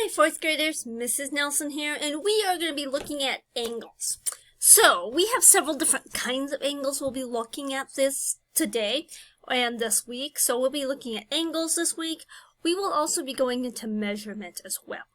Hi, fourth graders, Mrs. Nelson here, and we are going to be looking at angles. So, we have several different kinds of angles we'll be looking at this today and this week. So, we'll be looking at angles this week. We will also be going into measurement as well.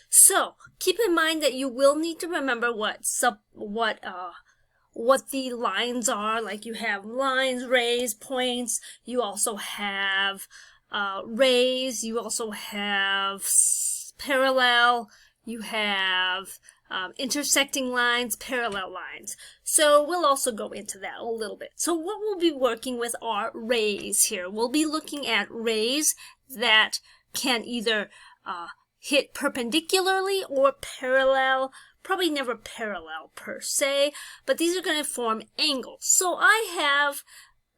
So, keep in mind that you will need to remember what the lines are. Like you have lines, rays, points. You also have rays. You also have parallel, you have intersecting lines, parallel lines. So we'll also go into that a little bit. So what we'll be working with are rays here. We'll be looking at rays that can either hit perpendicularly or parallel, probably never parallel per se, but these are going to form angles. So I have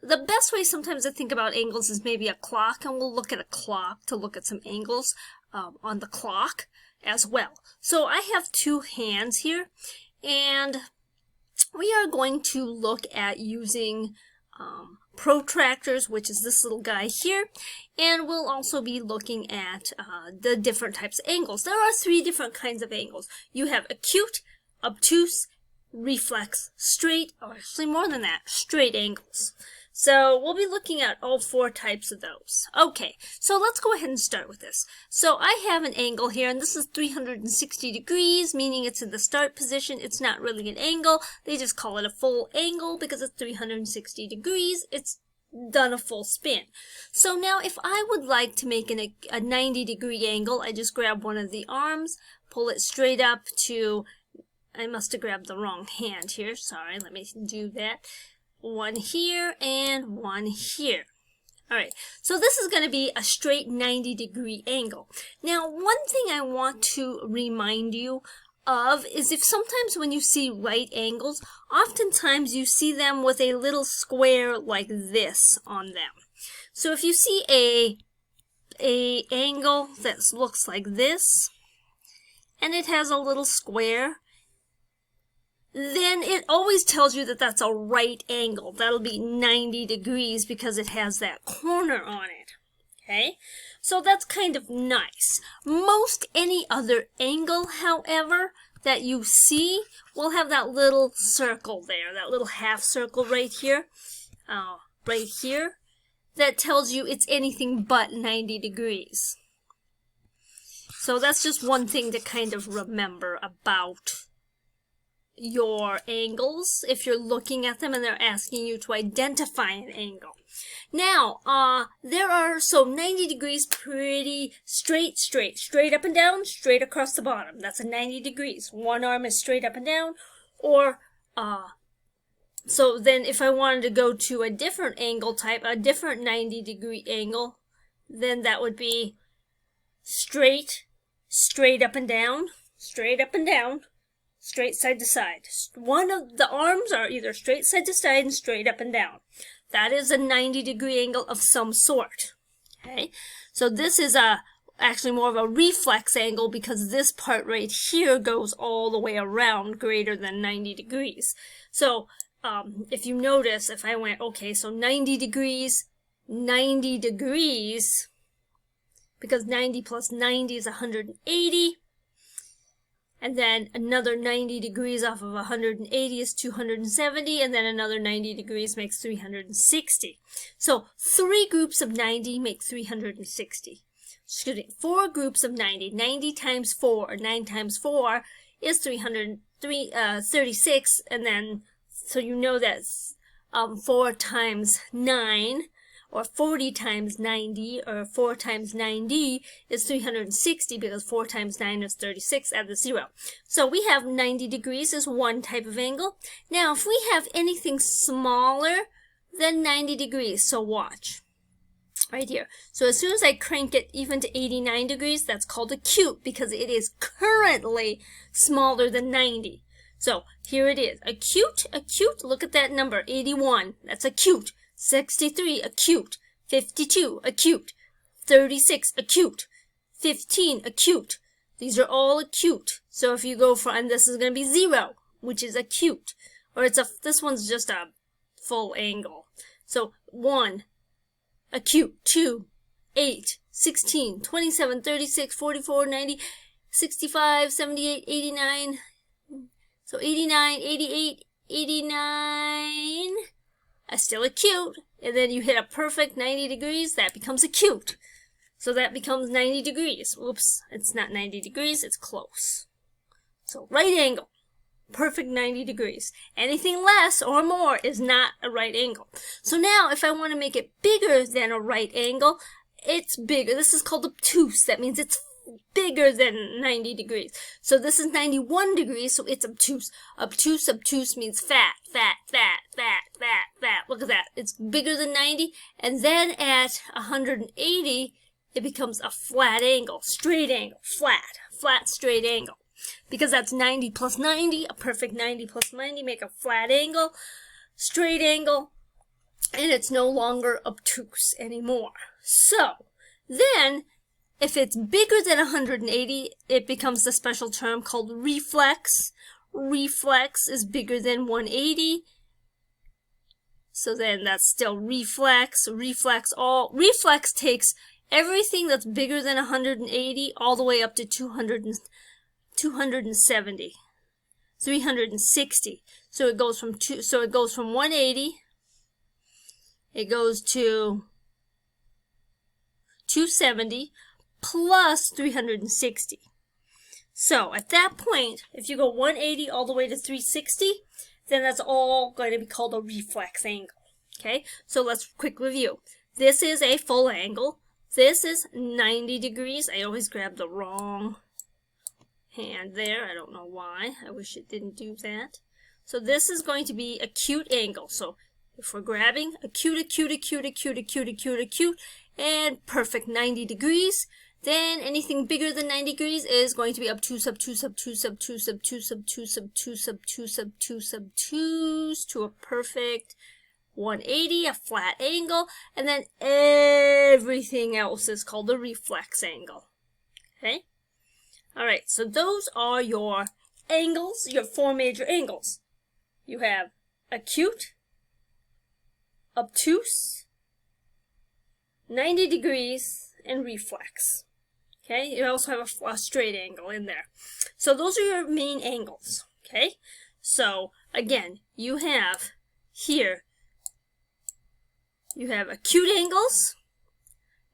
the best way sometimes to think about angles is maybe a clock, and we'll look at a clock to look at some angles on the clock as well. So I have two hands here, and we are going to look at using protractors, which is this little guy here, and we'll also be looking at the different types of angles. There are three different kinds of angles. You have acute, obtuse, reflex, straight, or actually more than that, straight angles. So we'll be looking at all four types of those. Okay, so let's go ahead and start with this. So I have an angle here, and this is 360 degrees, meaning it's in the start position. It's not really an angle. They just call it a full angle because it's 360 degrees. It's done a full spin. So now if I would like to make a 90-degree angle, I just grab one of the arms, pull it straight up to, I must have grabbed the wrong hand here. Sorry, let me do that. One here and one here. Alright, so this is going to be a straight 90-degree angle. Now, one thing I want to remind you of is if sometimes when you see right angles, oftentimes you see them with a little square like this on them. So if you see a angle that looks like this, and it has a little square, then it always tells you that that's a right angle. That'll be 90 degrees because it has that corner on it. Okay? So that's kind of nice. Most any other angle, however, that you see will have that little circle there, that little half circle right here, that tells you it's anything but 90 degrees. So that's just one thing to kind of remember about your angles if you're looking at them and they're asking you to identify an angle. Now, there are, so 90 degrees, pretty straight up and down, straight across the bottom. That's a 90 degrees. One arm is straight up and down, or, so then if I wanted to go to a different angle type, a different 90-degree angle, then that would be straight up and down, straight side to side. One of the arms are either straight side to side and straight up and down. That is a 90-degree angle of some sort. Okay, so this is actually more of a reflex angle because this part right here goes all the way around greater than 90 degrees. So if you notice, if I went, okay, so 90 degrees, because 90 plus 90 is 180. And then another 90 degrees off of 180 is 270, and then another 90 degrees makes 360. So 3 groups of 90 make 360. Excuse me, 4 groups of 90. 90 times 4, or 9 times 4, is 36, and then, so you know that's 4 times 9, or 40 times 90, or 4 times 90 is 360 because 4 times 9 is 36, add the 0. So we have 90 degrees is one type of angle. Now, if we have anything smaller than 90 degrees, so watch. Right here. So as soon as I crank it even to 89 degrees, that's called acute because it is currently smaller than 90. So here it is. Acute, look at that number, 81. That's acute. 63, acute. 52, acute. 36, acute. 15, acute. These are all acute. So if you go for, and this is going to be 0, which is acute. Or this one's just a full angle. So 1, acute. 2, 8, 16, 27, 36, 44, 90. 65, 78, 89. So 89, 88, 89. Still acute. And then you hit a perfect 90 degrees, that becomes acute. So that becomes 90 degrees. Oops, it's not 90 degrees, it's close. So right angle, perfect 90 degrees. Anything less or more is not a right angle. So now if I want to make it bigger than a right angle, it's bigger. This is called obtuse. That means it's bigger than 90 degrees. So this is 91 degrees, so it's obtuse. Obtuse, obtuse means fat, fat, fat, fat, fat, fat. Look at that. It's bigger than 90. And then at 180, it becomes a flat angle, straight angle, flat, flat, straight angle. Because that's 90 plus 90, a perfect 90 plus 90, make a flat angle, straight angle, and it's no longer obtuse anymore. So, then, if it's bigger than 180, it becomes the special term called reflex. Reflex is bigger than 180. So then that's still reflex. Reflex takes everything that's bigger than 180 all the way up to 270, 360. So it goes from 180. It goes to 270 plus 360. So at that point, if you go 180 all the way to 360, then that's all going to be called a reflex angle. Okay, so let's quick review. This is a full angle. This is 90 degrees. I always grab the wrong hand there. I don't know why. I wish it didn't do that. So this is going to be acute angle. So if we're grabbing acute, acute, acute, acute, acute, acute, acute, and perfect 90 degrees, then anything bigger than 90 degrees is going to be obtuse, obtuse, obtuse, obtuse, obtuse, obtuse, obtuse, obtuse, obtuse, obtuse, to a perfect 180, a flat angle, and then everything else is called a reflex angle. Okay? Alright, so those are your angles, your four major angles. You have acute, obtuse, 90 degrees, and reflex. Okay, you also have a straight angle in there. So those are your main angles. Okay, so again, you have here, you have acute angles,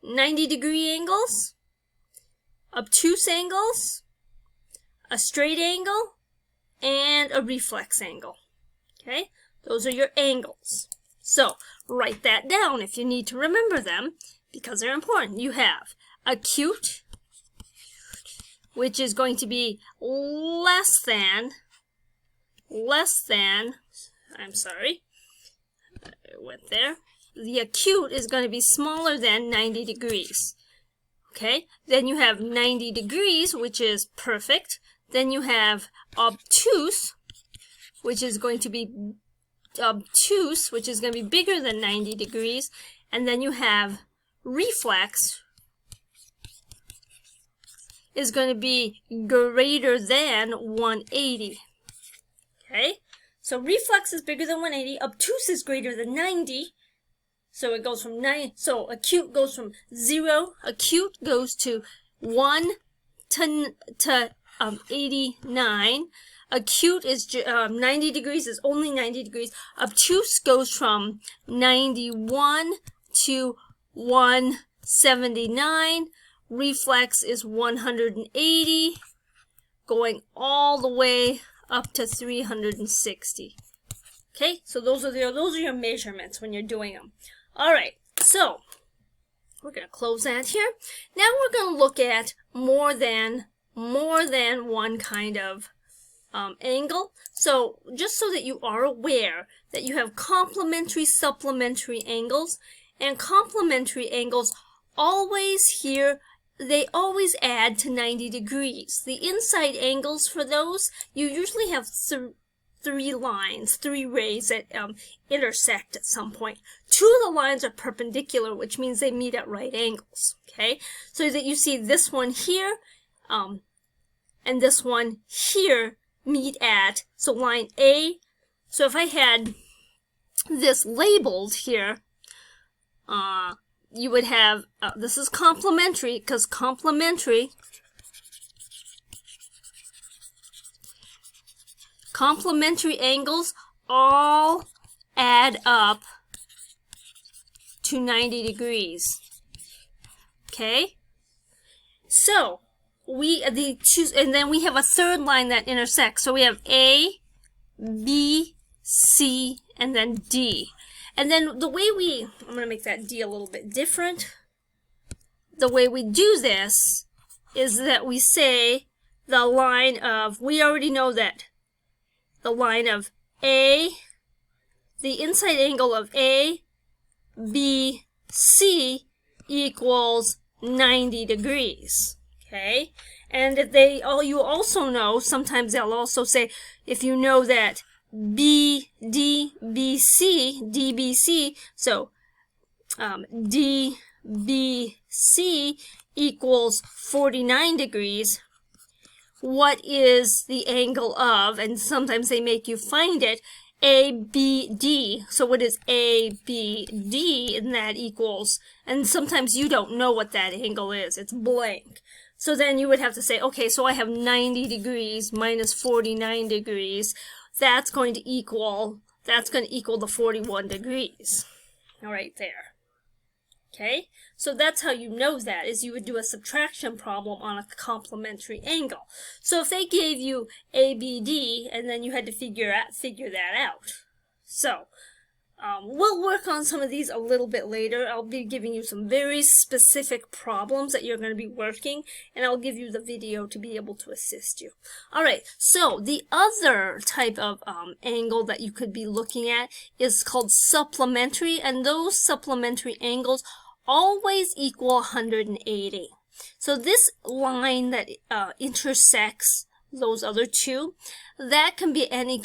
90-degree angles, obtuse angles, a straight angle, and a reflex angle. Okay, those are your angles. So write that down if you need to remember them, because they're important. You have acute, which is going to be less than, I'm sorry, I went there. The acute is going to be smaller than 90 degrees. Okay, then you have 90 degrees, which is perfect. Then you have obtuse, which is going to be bigger than 90 degrees. And then you have reflex, is going to be greater than 180. Okay, so reflex is bigger than 180, obtuse is greater than 90, so it goes from 9, so acute goes from 0, acute goes to 1 to 89, acute is 90 degrees is only 90 degrees, obtuse goes from 91 to 179, reflex is 180, going all the way up to 360. Okay, so those are your measurements when you're doing them. All right, so we're going to close that here. Now we're going to look at more than one kind of angle. So just so that you are aware that you have complementary, supplementary angles, and complementary angles always they always add to 90 degrees. The inside angles for those, you usually have three lines, three rays that intersect at some point. Two of the lines are perpendicular, which means they meet at right angles. Okay, so that you see this one here and this one here meet at, so line A. So if I had this labeled here, you would have, this is complementary, because complementary complementary angles all add up to 90 degrees. Okay? So, and then we have a third line that intersects. So we have A, B, C, and then D. And then the way I'm going to make that D a little bit different. The way we do this is that we say the line of, we already know that the line of A, the inside angle of A, B, C equals 90 degrees. Okay? And if you also know, sometimes they'll also say, if you know that DBC, so DBC equals 49 degrees, what is the angle of, and sometimes they make you find it, ABD. So what is ABD? And that equals, and sometimes you don't know what that angle is. It's blank. So then you would have to say, okay, so I have 90 degrees minus 49 degrees. That's going to equal the 41 degrees. All right, there. Okay? So that's how you know that, is you would do a subtraction problem on a complementary angle. So if they gave you ABD and then you had to figure that out. So we'll work on some of these a little bit later. I'll be giving you some very specific problems that you're going to be working, and I'll give you the video to be able to assist you. All right, so the other type of angle that you could be looking at is called supplementary, and those supplementary angles always equal 180. So this line that intersects those other two, that can be any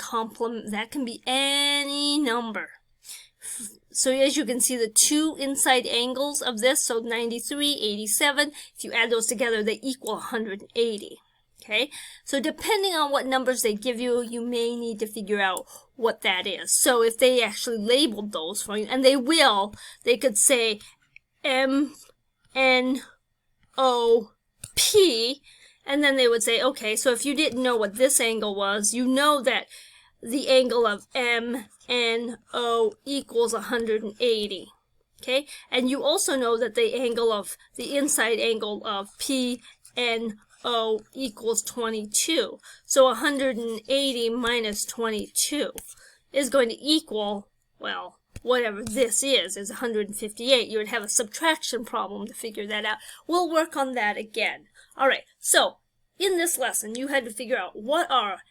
number. So as you can see, the two inside angles of this, so 93, 87, if you add those together, they equal 180. Okay, so depending on what numbers they give you, you may need to figure out what that is. So if they actually labeled those for you, and they will, they could say M, N, O, P, and then they would say, okay, so if you didn't know what this angle was, you know that the angle of M, N, O equals 180. Okay, and you also know that the inside angle of P, N, O equals 22. So 180 minus 22 is going to equal, well, whatever this is 158. You would have a subtraction problem to figure that out. We'll work on that again. All right, so in this lesson, you had to figure out what are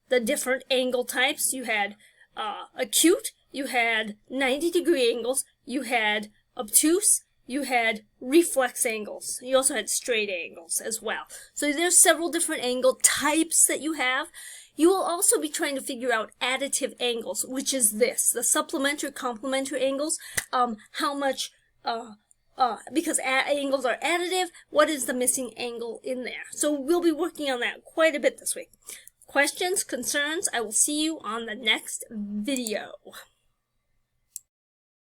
the different angle types. You had acute, you had 90-degree angles, you had obtuse, you had reflex angles. You also had straight angles as well. So there's several different angle types that you have. You will also be trying to figure out additive angles, which is this, the supplementary, complementary angles. How much, because angles are additive, what is the missing angle in there? So we'll be working on that quite a bit this week. Questions, concerns, I will see you on the next video.